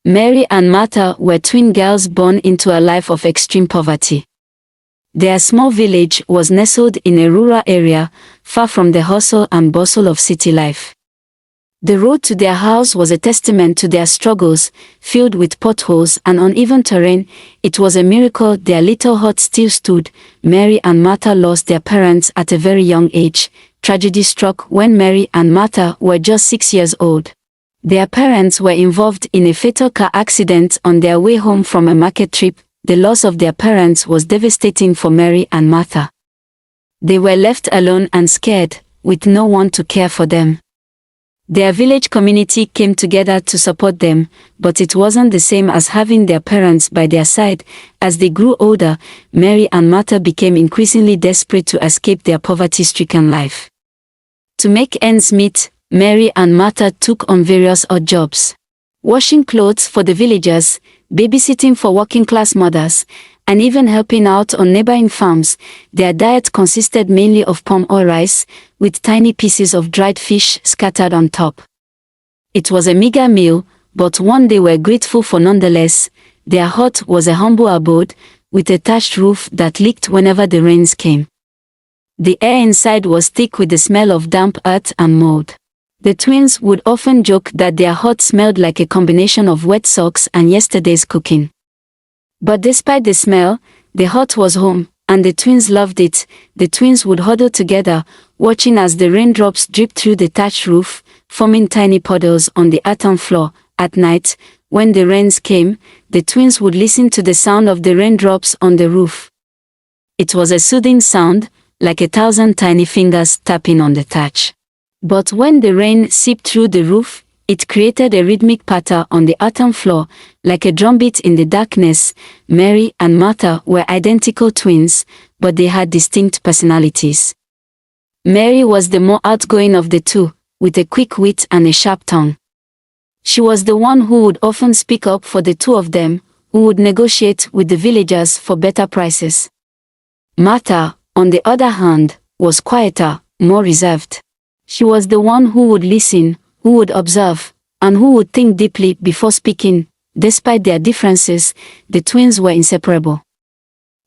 Mary and Martha were twin girls born into a life of extreme poverty. Their small village was nestled in a rural area, far from the hustle and bustle of city life. The road to their house was a testament to their struggles, filled with potholes and uneven terrain. It was a miracle their little hut still stood. Mary and Martha lost their parents at a very young age. Tragedy struck when Mary and Martha were just 6 years old. Their parents were involved in a fatal car accident on their way home from a market trip. The loss of their parents was devastating for Mary and Martha. They were left alone and scared, with no one to care for them. Their village community came together to support them, but it wasn't the same as having their parents by their side. As they grew older, Mary and Martha became increasingly desperate to escape their poverty-stricken life. To make ends meet, Mary and Martha took on various odd jobs. Washing clothes for the villagers, babysitting for working-class mothers, and even helping out on neighboring farms. Their diet consisted mainly of palm oil rice, with tiny pieces of dried fish scattered on top. It was a meager meal, but one they were grateful for nonetheless. Their hut was a humble abode, with a thatched roof that leaked whenever the rains came. The air inside was thick with the smell of damp earth and mold. The twins would often joke that their hut smelled like a combination of wet socks and yesterday's cooking. But despite the smell, the hut was home, and the twins loved it. The twins would huddle together, watching as the raindrops dripped through the thatched roof, forming tiny puddles on the earthen floor. At night, when the rains came, the twins would listen to the sound of the raindrops on the roof. It was a soothing sound, like 1,000 tiny fingers tapping on the thatch. But when the rain seeped through the roof, it created a rhythmic patter on the earthen floor, like a drumbeat in the darkness. Mary and Martha were identical twins, but they had distinct personalities. Mary was the more outgoing of the two, with a quick wit and a sharp tongue. She was the one who would often speak up for the two of them, who would negotiate with the villagers for better prices. Martha, on the other hand, was quieter, more reserved. She was the one who would listen, who would observe, and who would think deeply before speaking. Despite their differences, the twins were inseparable.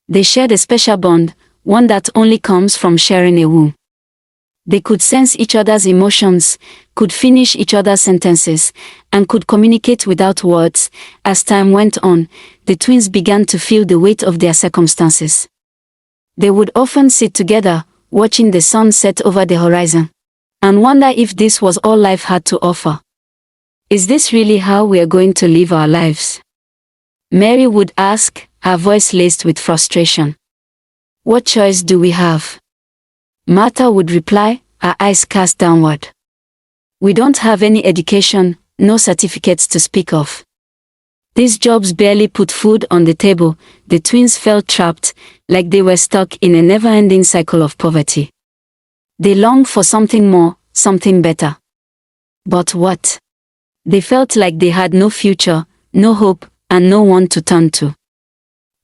They shared a special bond, one that only comes from sharing a womb. They could sense each other's emotions, could finish each other's sentences, and could communicate without words. As time went on, the twins began to feel the weight of their circumstances. They would often sit together, watching the sun set over the horizon, and wonder if this was all life had to offer. Is this really how we are going to live our lives? Mary would ask, her voice laced with frustration. What choice do we have? Martha would reply, her eyes cast downward. We don't have any education, no certificates to speak of. These jobs barely put food on the table. The twins felt trapped, like they were stuck in a never-ending cycle of poverty. They longed for something more, something better. But what? They felt like they had no future, no hope, and no one to turn to.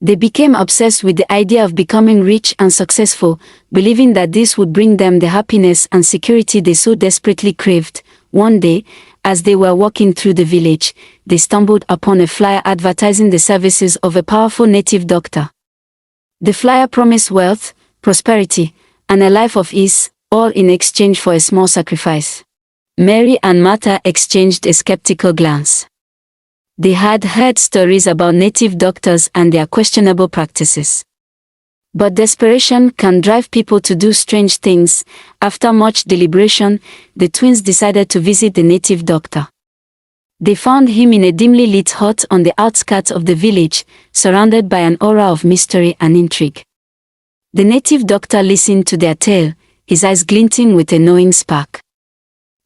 They became obsessed with the idea of becoming rich and successful, believing that this would bring them the happiness and security they so desperately craved. One day, as they were walking through the village, they stumbled upon a flyer advertising the services of a powerful native doctor. The flyer promised wealth, prosperity, and a life of ease, all in exchange for a small sacrifice. Mary and Martha exchanged a skeptical glance. They had heard stories about native doctors and their questionable practices. But desperation can drive people to do strange things. After much deliberation, the twins decided to visit the native doctor. They found him in a dimly lit hut on the outskirts of the village, surrounded by an aura of mystery and intrigue. The native doctor listened to their tale, his eyes glinting with a knowing spark.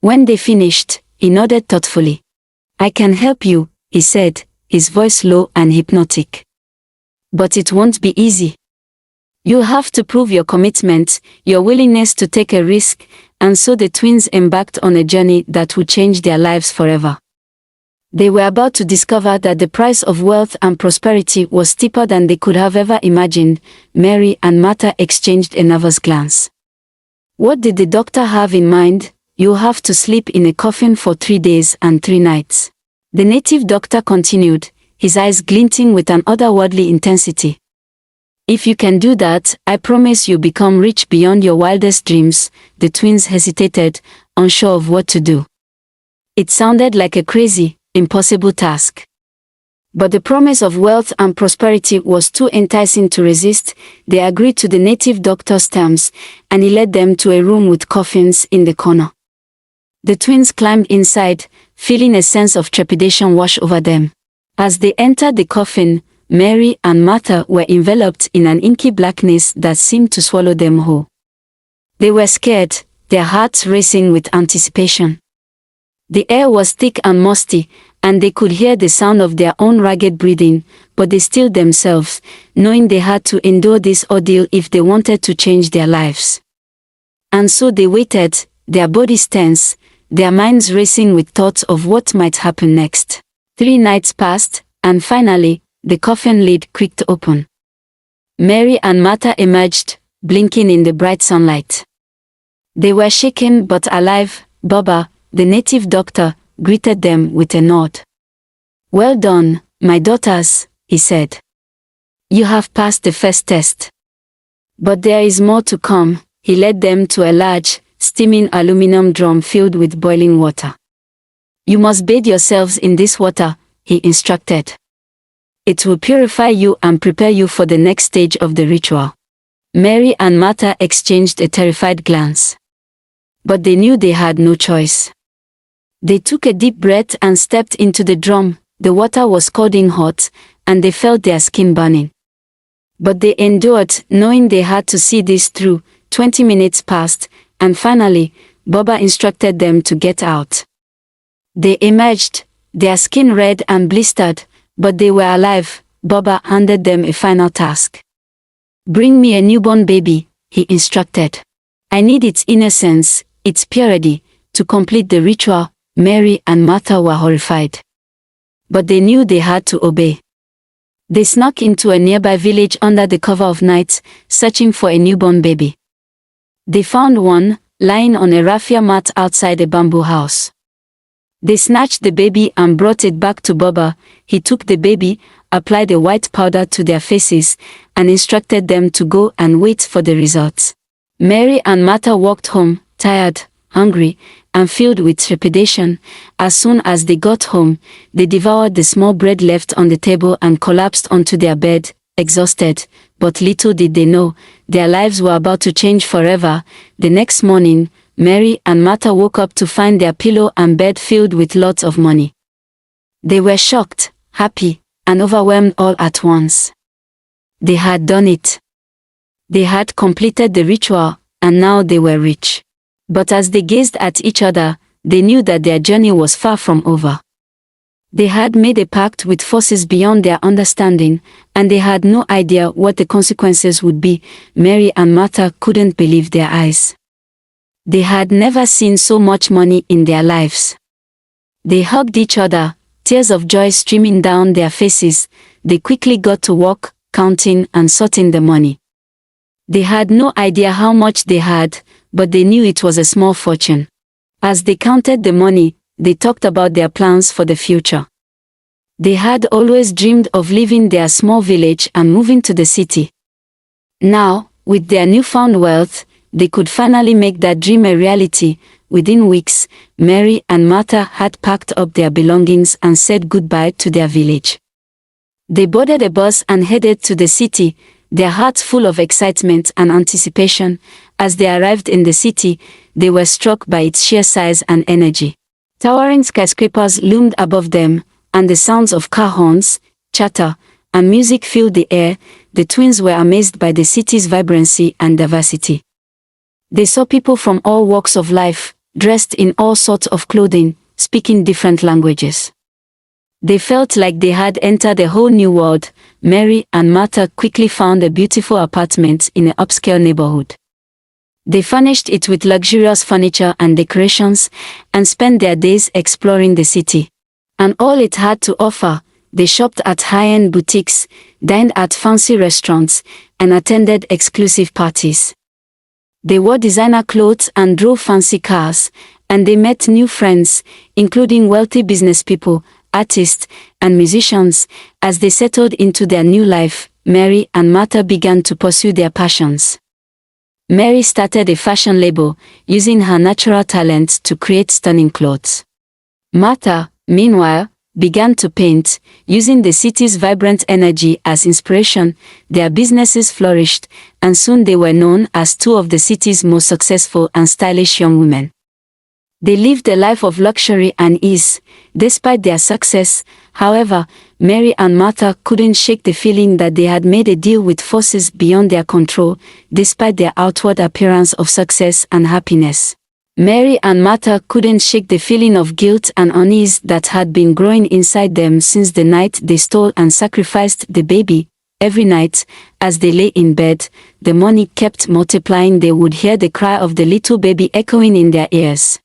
When they finished, he nodded thoughtfully. I can help you, he said, his voice low and hypnotic. But it won't be easy. You'll have to prove your commitment, your willingness to take a risk, and so the twins embarked on a journey that would change their lives forever. They were about to discover that the price of wealth and prosperity was steeper than they could have ever imagined. Mary and Martha exchanged a nervous glance. What did the doctor have in mind? You'll have to sleep in a coffin for 3 days and 3 nights. The native doctor continued, his eyes glinting with an otherworldly intensity. If you can do that, I promise you become rich beyond your wildest dreams. The twins hesitated, unsure of what to do. It sounded like a crazy, impossible task. But the promise of wealth and prosperity was too enticing to resist. They agreed to the native doctor's terms, and he led them to a room with coffins in the corner. The twins climbed inside, feeling a sense of trepidation wash over them. As they entered the coffin, Mary and Martha were enveloped in an inky blackness that seemed to swallow them whole. They were scared, their hearts racing with anticipation. The air was thick and musty, and they could hear the sound of their own ragged breathing, but they stilled themselves, knowing they had to endure this ordeal if they wanted to change their lives. And so they waited, their bodies tense, their minds racing with thoughts of what might happen next. 3 nights passed, and finally, the coffin lid creaked open. Mary and Martha emerged, blinking in the bright sunlight. They were shaken but alive. Baba, the native doctor, greeted them with a nod. "Well done, my daughters," he said. "You have passed the first test. But there is more to come." He led them to a large, steaming aluminum drum filled with boiling water. "You must bathe yourselves in this water," he instructed. "It will purify you and prepare you for the next stage of the ritual." Mary and Martha exchanged a terrified glance. But they knew they had no choice. They took a deep breath and stepped into the drum. The water was scalding hot, and they felt their skin burning. But they endured, knowing they had to see this through. 20 minutes passed, and finally, Baba instructed them to get out. They emerged, their skin red and blistered, but they were alive. Baba handed them a final task. "Bring me a newborn baby," he instructed. "I need its innocence, its purity, to complete the ritual." Mary and Martha were horrified. But they knew they had to obey. They snuck into a nearby village under the cover of night, searching for a newborn baby. They found one, lying on a raffia mat outside a bamboo house. They snatched the baby and brought it back to Baba. He took the baby, applied a white powder to their faces, and instructed them to go and wait for the results. Mary and Martha walked home, tired, hungry, and filled with trepidation. As soon as they got home, they devoured the small bread left on the table and collapsed onto their bed, exhausted. But little did they know, their lives were about to change forever. The next morning, Mary and Martha woke up to find their pillow and bed filled with lots of money. They were shocked, happy, and overwhelmed all at once. They had done it. They had completed the ritual, and now they were rich. But as they gazed at each other, they knew that their journey was far from over. They had made a pact with forces beyond their understanding, and they had no idea what the consequences would be. Mary and Martha couldn't believe their eyes. They had never seen so much money in their lives. They hugged each other, tears of joy streaming down their faces. They quickly got to work, counting and sorting the money. They had no idea how much they had, but they knew it was a small fortune. As they counted the money, they talked about their plans for the future. They had always dreamed of leaving their small village and moving to the city. Now, with their newfound wealth, they could finally make that dream a reality. Within weeks, Mary and Martha had packed up their belongings and said goodbye to their village. They boarded a bus and headed to the city, their hearts full of excitement and anticipation. As they arrived in the city, they were struck by its sheer size and energy. Towering skyscrapers loomed above them, and the sounds of car horns, chatter, and music filled the air. The twins were amazed by the city's vibrancy and diversity. They saw people from all walks of life, dressed in all sorts of clothing, speaking different languages. They felt like they had entered a whole new world. Mary and Martha quickly found a beautiful apartment in an upscale neighborhood. They furnished it with luxurious furniture and decorations, and spent their days exploring the city. And all it had to offer, they shopped at high-end boutiques, dined at fancy restaurants, and attended exclusive parties. They wore designer clothes and drove fancy cars, and they met new friends, including wealthy business people. artists, and musicians. As they settled into their new life, Mary and Martha began to pursue their passions. Mary started a fashion label, using her natural talent to create stunning clothes. Martha, meanwhile, began to paint, using the city's vibrant energy as inspiration. Their businesses flourished, and soon they were known as two of the city's most successful and stylish young women. They lived a life of luxury and ease. Despite their success, however, Mary and Martha couldn't shake the feeling that they had made a deal with forces beyond their control, despite their outward appearance of success and happiness. Mary and Martha couldn't shake the feeling of guilt and unease that had been growing inside them since the night they stole and sacrificed the baby. Every night, as they lay in bed, the money kept multiplying. They would hear the cry of the little baby echoing in their ears.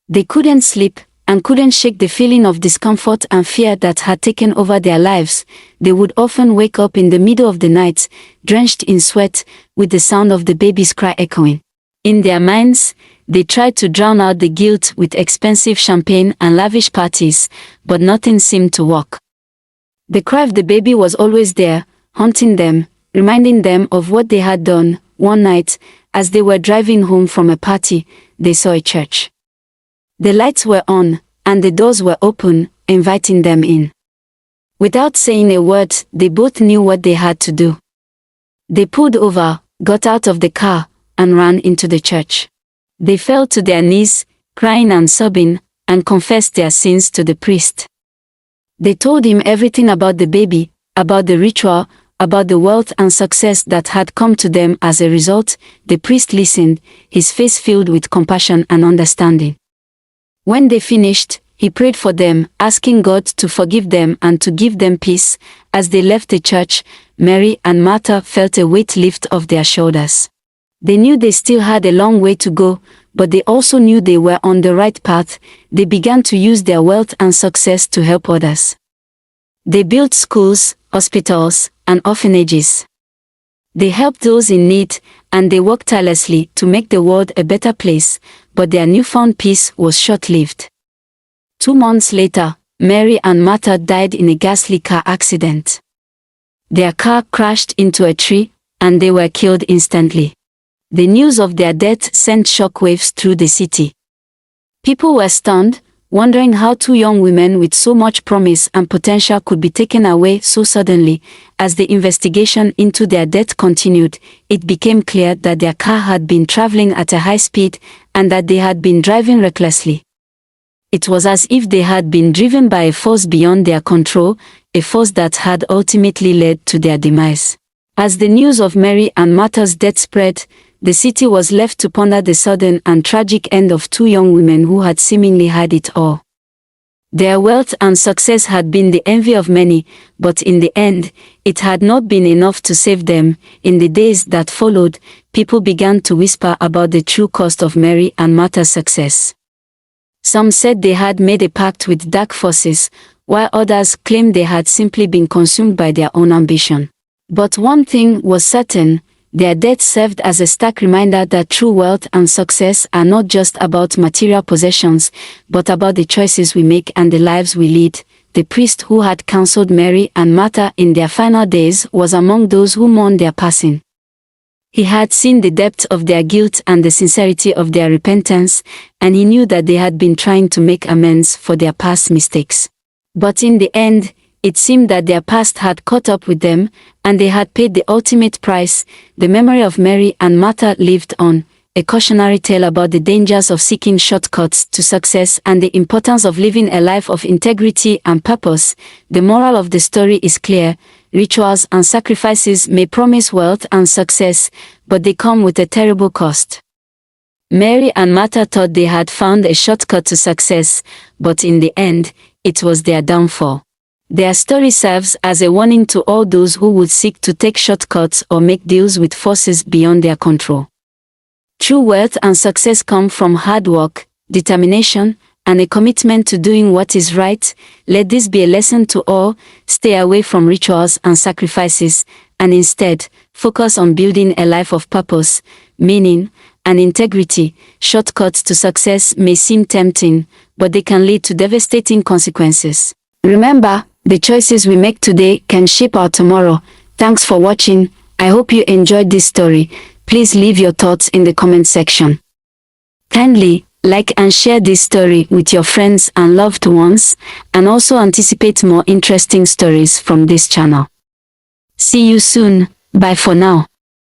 They couldn't sleep, and couldn't shake the feeling of discomfort and fear that had taken over their lives. They would often wake up in the middle of the night, drenched in sweat, with the sound of the baby's cry echoing. In their minds, they tried to drown out the guilt with expensive champagne and lavish parties, but nothing seemed to work. The cry of the baby was always there, haunting them, reminding them of what they had done. One night, as they were driving home from a party, they saw a church. The lights were on, and the doors were open, inviting them in. Without saying a word, they both knew what they had to do. They pulled over, got out of the car, and ran into the church. They fell to their knees, crying and sobbing, and confessed their sins to the priest. They told him everything about the baby, about the ritual, about the wealth and success that had come to them as a result. The priest listened, his face filled with compassion and understanding. When they finished, he prayed for them, asking God to forgive them and to give them peace. As they left the church, Mary and Martha felt a weight lift off their shoulders. They knew they still had a long way to go, but they also knew they were on the right path. They began to use their wealth and success to help others. They built schools, hospitals, and orphanages. They helped those in need, and they worked tirelessly to make the world a better place, but their newfound peace was short-lived. 2 months later, Mary and Martha died in a ghastly car accident. Their car crashed into a tree, and they were killed instantly. The news of their death sent shockwaves through the city. People were stunned, wondering how two young women with so much promise and potential could be taken away so suddenly. As the investigation into their death continued, it became clear that their car had been traveling at a high speed and that they had been driving recklessly. It was as if they had been driven by a force beyond their control, a force that had ultimately led to their demise. As the news of Mary and Martha's death spread, the city was left to ponder the sudden and tragic end of two young women who had seemingly had it all. Their wealth and success had been the envy of many, but in the end, it had not been enough to save them. In the days that followed, people began to whisper about the true cost of Mary and Martha's success. Some said they had made a pact with dark forces, while others claimed they had simply been consumed by their own ambition. But one thing was certain: their death served as a stark reminder that true wealth and success are not just about material possessions, but about the choices we make and the lives we lead. The priest who had counseled Mary and Martha in their final days was among those who mourned their passing. He had seen the depth of their guilt and the sincerity of their repentance, and he knew that they had been trying to make amends for their past mistakes. But in the end, it seemed that their past had caught up with them, and they had paid the ultimate price. The memory of Mary and Martha lived on, a cautionary tale about the dangers of seeking shortcuts to success and the importance of living a life of integrity and purpose. The moral of the story is clear: rituals and sacrifices may promise wealth and success, but they come with a terrible cost. Mary and Martha thought they had found a shortcut to success, but in the end, it was their downfall. Their story serves as a warning to all those who would seek to take shortcuts or make deals with forces beyond their control. True wealth and success come from hard work, determination, and a commitment to doing what is right. Let this be a lesson to all: stay away from rituals and sacrifices, and instead, focus on building a life of purpose, meaning, and integrity. Shortcuts to success may seem tempting, but they can lead to devastating consequences. Remember, the choices we make today can shape our tomorrow. Thanks for watching. I hope you enjoyed this story. Please leave your thoughts in the comment section. Kindly like and share this story with your friends and loved ones, and also anticipate more interesting stories from this channel. See you soon. Bye for now.